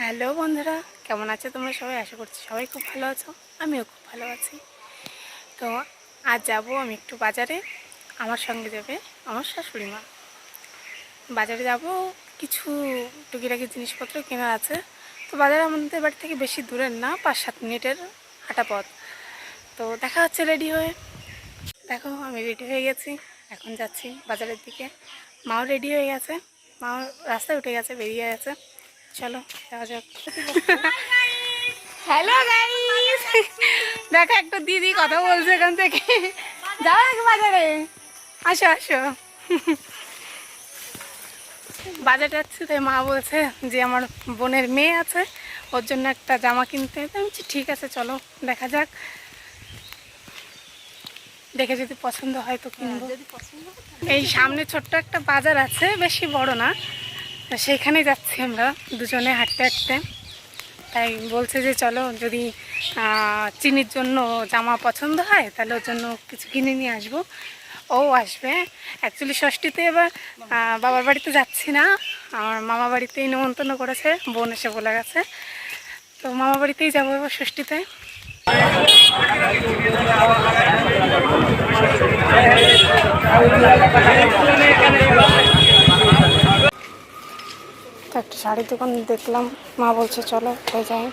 Hello বন্ধুরা, কেমন আছো তোমরা সবাই? আশা করছি সবাই খুব ভালো আছো। আমিও খুব ভালো আছি। তো আজ যাব আমি একটু বাজারে। আমার সঙ্গে যাবে আমার শাশুড়ি মা। বাজারে যাব, কিছু টুকিটাকি জিনিসপত্র কেনার আছে। তো বাজারে আমাদের বাড়ি থেকে বেশি দূরের না, 5-7 মিনিটের হাঁটা পথ। তো দেখা হচ্ছে রেডি হয়ে। দেখো আমি রেডি হয়ে গেছি, এখন যাচ্ছি বাজারের দিকে। মাও রেডি হয়ে গেছে, মাও রাস্তায় উঠে গেছে, বেরিয়ে গেছে। চলো যাওয়া যাক। হ্যালো গাইস, দেখো একটা দিদি কথা বলছে এখান থেকে। যাও নাকি বাজারে? আসো আসো। বাজারে যাচ্ছি, তাই মা বলছে যে আমার বোনের মেয়ে আছে, ওর জন্য একটা জামা কিনতে। আমি বলছি ঠিক আছে চলো দেখা যাক, দেখে যদি পছন্দ হয় তো কিনবো। এই সামনে ছোট্ট একটা বাজার আছে, বেশি বড় না, সেইখানে যাচ্ছি আমরা দুজনে হাঁটতে হাঁটতে। তাই বলছে যে চলো, যদি চিনির জন্য জামা পছন্দ হয় তাহলে ওর জন্য কিছু কিনে নিয়ে আসবো। ও আসবে অ্যাকচুয়ালি ষষ্ঠীতে। এবার বাবার বাড়িতে যাচ্ছি না, আমার মামা বাড়িতেই নিমন্ত্রণ করেছে, বোন এসে বলে গেছে। তো মামা বাড়িতেই যাবো এবার ষষ্ঠীতে। তো একটা শাড়ির দোকান দেখলাম, মা বলছে চলো হয়ে যায়।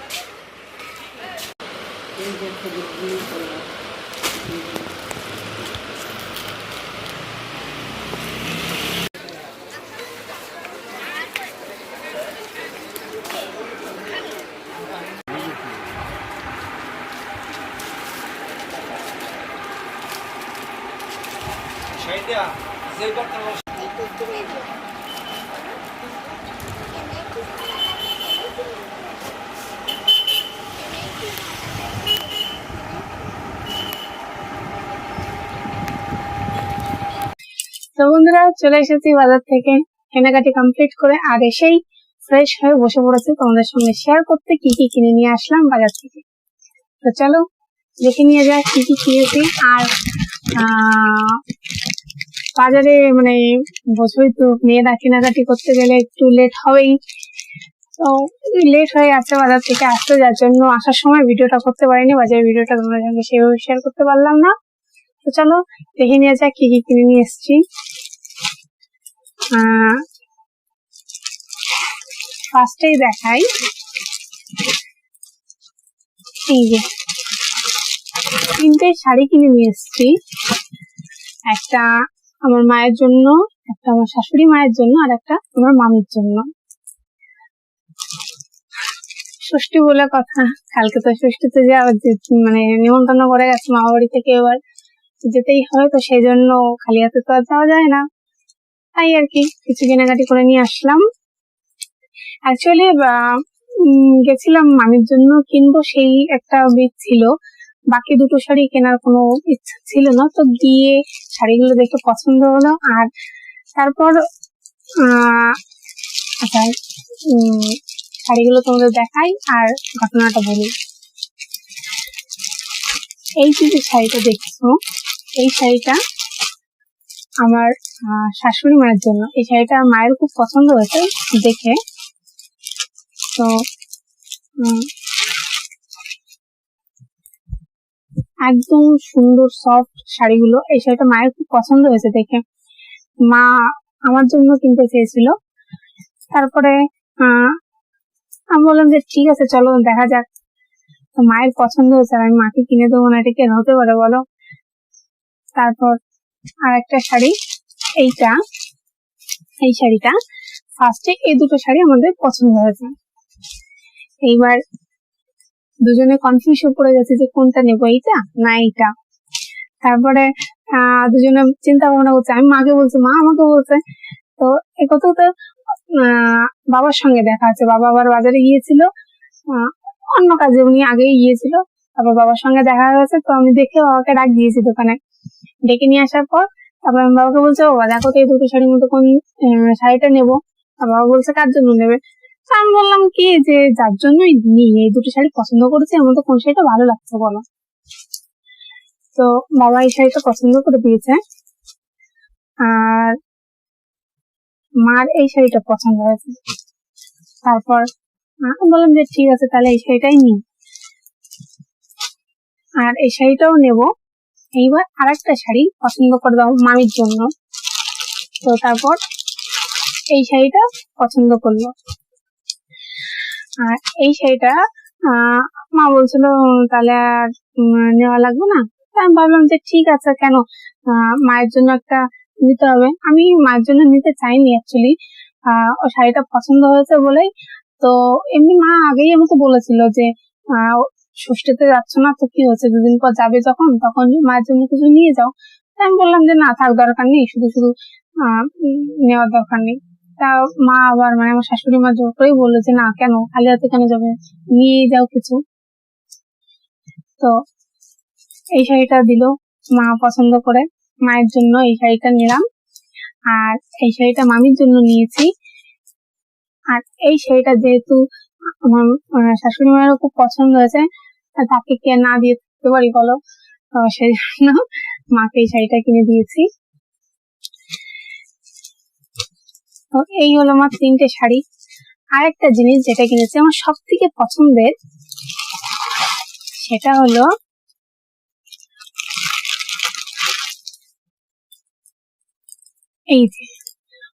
তো বন্ধুরা চলে এসেছি বাজার থেকে, কেনাকাটি কমপ্লিট করে আর এসেই ফ্রেশ হয়ে বসে পড়েছি তোমাদের সঙ্গে শেয়ার করতে কি কি কিনে নিয়ে আসলাম বাজার থেকে। তো চলো দেখে নিয়ে যাক কি কি কিনেছি। আর বাজারে মানে বছরই তো মেয়েরা কেনাকাটি করতে গেলে একটু লেট হবেই। তো লেট হয়ে যাচ্ছে বাজার থেকে আসতে, যার জন্য আসার সময় ভিডিওটা করতে পারিনি, বাজারের ভিডিওটা তোমাদের সঙ্গে সেভাবে শেয়ার করতে পারলাম না। তো চলো দেখে নিয়ে যাক কি কি কিনে নিয়ে এসেছি। ফার্স্টেই দেখাই, এই যে 3টে শাড়ি কিনে নিয়ে এসেছি। একটা আমার মায়ের জন্য, একটা আমার শাশুড়ি মায়ের জন্য, আর একটা আমার মামির জন্য। ষষ্ঠী বলে কথা, কালকে তো ষষ্ঠীতে মানে নিমন্ত্রণ করে গেছে মামা বাড়ি থেকে, এবার যেতেই হবে। তো সেই জন্য খালি হাতে তো আর যাওয়া যায় না, তাই আর কি কিছু কেনাকাটি করে নিয়ে আসলাম। অ্যাকচুয়ালি গেছিলাম মামির জন্য কিনবো, সেই একটা বীজ ছিল, বাকি দুটো শাড়ি কেনার কোনো ইচ্ছা ছিল না। তো গিয়ে শাড়িগুলো দেখে পছন্দ হলো। আর তারপর আচ্ছা শাড়িগুলো তোমাদের দেখাই আর ঘটনাটা বলি। এই যে শাড়িটা দেখছো, এই শাড়িটা আমার শাশুড়ি মায়ের জন্য। এই শাড়িটা মায়ের খুব পছন্দ হয়েছে দেখে। তো একদম সুন্দর সফট শাড়িগুলো, এই শাড়িটা মায়ের খুব পছন্দ হয়েছে দেখে মা আমার জন্য কিনতে চেয়েছিল। তারপরে আমি বললাম যে ঠিক আছে চলো দেখা যাক। তো মায়ের পছন্দ হয়েছে, আমি মাকে কিনে দেবো না, এটা কেন হতে পারে বলো। তারপর আর একটা শাড়ি, এইটা, এই শাড়িটা ফার্স্টে, এই দুটো শাড়ি আমাদের পছন্দ হয়েছে। এইবার দুজনে কনফিউশন করে গেছে যে কোনটা নেবো, এইটা না এইটা। তারপরে দুজনে চিন্তা ভাবনা করছে, আমি মাকে বলছি, মা আমাকে বলছে। তো একথা তো বাবার সঙ্গে দেখা আছে, বাবা আবার বাজারে গিয়েছিল অন্য কাজে, উনি আগেই গিয়েছিল। তারপর বাবার সঙ্গে দেখা গেছে, তো আমি দেখে বাবাকে ডাক দিয়েছি দোকানে। ডেকে নিয়ে আসার পর তারপর আমি বাবাকে বলছি, বাবা দেখো তো এই দুটো শাড়ির মধ্যে কোন শাড়িটা নেবো। আর বাবা বলছে কার জন্য নেবে। আমি বললাম কি যে যার জন্যই নিই, এই দুটো শাড়ি পছন্দ করেছি, এর মধ্যে কোন শাড়িটা ভালো লাগছে বলো। তো বাবা এই শাড়িটা পছন্দ করে দিয়েছে, আর মার এই শাড়িটা পছন্দ হয়েছে। তারপর বললাম যে ঠিক আছে তাহলে এই শাড়িটাই নিই, আর এই শাড়িটাও নেব। এইবার আরেকটা শাড়ি পছন্দ করে দাও মামির জন্য, তো তারপর এই শাড়িটা পছন্দ করলো। আর এই শাড়িটা মা বলছিল তাহলে আর নেওয়া লাগবে না। আমি ভাবলাম যে ঠিক আছে, কেন মায়ের জন্য একটা নিতে হবে। আমি মায়ের জন্য নিতে চাইনি অ্যাকচুয়ালি, ও শাড়িটা পছন্দ হয়েছে বলেই। তো এমনি মা আগেই আমাকে বলেছিল যে ষষ্ঠীতে যাচ্ছ না তো কি হচ্ছে, দুদিন পর যাবে যখন, তখন মায়ের জন্য কিছু নিয়ে যাও। আমি বললাম যে না থাক, দরকার নেই, শুধু শুধু নেওয়ার দরকার নেই। তা মা আবার মানে আমার শাশুড়ি মা জোর করেই বললো যে না কেন, খালি হাতে কেন যাবে, নিয়ে যাও কিছু। তো এই শাড়িটা দিল মা পছন্দ করে, মায়ের জন্য এই শাড়িটা নিলাম। আর এই শাড়িটা মামির জন্য নিয়েছি। আর এই শাড়িটা যেহেতু আমার শাশুড়ি মায়েরও খুব পছন্দ হয়েছে, তাকে কে না দিয়ে থাকতে পারি বলো, তো সেই জন্য মাকে এই শাড়িটা কিনে দিয়েছি। তো এই হলো আমার 3টে শাড়ি। আরেকটা জিনিস যেটা কিনেছি আমার সব থেকে পছন্দের, সেটা হলো এই যে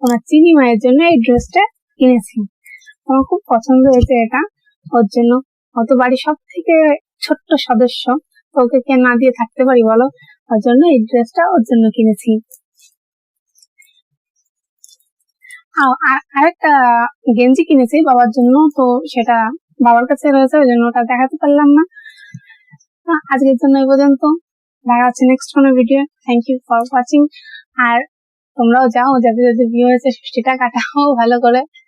আমার চিনি মায়ের জন্য এই ড্রেসটা কিনেছি। আমার খুব পছন্দ হয়েছে এটা, ওর জন্য। অত বাড়ির সব থেকে ছোট্ট সদস্য, ওকে কে না দিয়ে থাকতে পারি বলো, ওর জন্য এই ড্রেসটা ওর জন্য কিনেছি। আরেকটা গেঞ্জি কিনেছি বাবার জন্য, তো সেটা বাবার কাছে রয়েছে, ওই জন্য ওটা দেখাতে পারলাম না। আজকের জন্য এই পর্যন্ত, দেখা হচ্ছে নেক্সট কোনো video. Thank you for watching. আর তোমরাও যাও, যাদের যাদের বিয়ে হয়েছে ষষ্ঠীটা কাটাও ভালো করে।